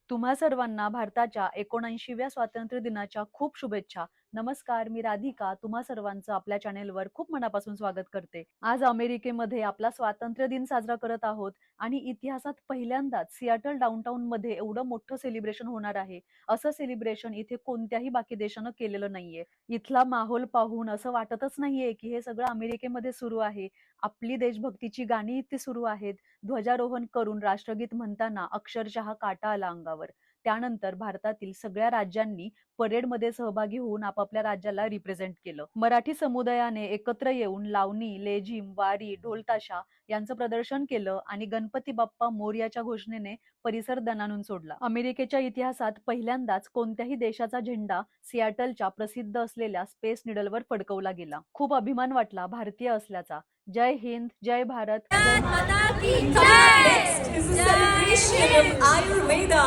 तुम्हा सर्वांना भारताच्या 79व्या स्वातंत्र्य दिनाच्या खूप शुभेच्छा. नमस्कार, मी राधिका तुम्हा सर्वांचं आपल्या चॅनेलवर खूप मनापासून स्वागत करते. आज अमेरिकेमध्ये आपला स्वातंत्र्य दिन साजरा करत आहोत आणि इतिहासात पहिल्यांदाच सियाटल डाउनटाउनमध्ये एवढं मोठं सेलिब्रेशन होणार आहे. असं सेलिब्रेशन इथे कोणत्याही बाकी देशानं केलेलं नाहीये. इथला माहोल पाहून असं वाटतच नाहीये की हे सगळं अमेरिकेमध्ये सुरू आहे. आपली देशभक्तीची गाणी इथे सुरू आहेत. ध्वजारोहण करून राष्ट्रगीत म्हणताना अक्षरशः काटा आला अंगावर. त्यानंतर भारतातील सगळ्या राज्यांनी परेडमध्ये सहभागी होऊन आपापल्या राज्याला रिप्रेझेंट केलं. मराठी समुदायाने एकत्र येऊन लावणी, लेझिम, वारी, ढोलताशा यांचं प्रदर्शन केलं आणि गणपती बाप्पा मोरयाच्या घोषणेने परिसर दणाणून सोडला. अमेरिकेच्या इतिहासात पहिल्यांदाच कोणत्याही देशाचा झेंडा सियाटलच्या प्रसिद्ध असलेल्या स्पेस निडलवर फडकवला गेला. खूप अभिमान वाटला भारतीय असल्याचा. जय हिंद, जय भारत, जय Maharashtra. Next is a celebration of Ayurveda.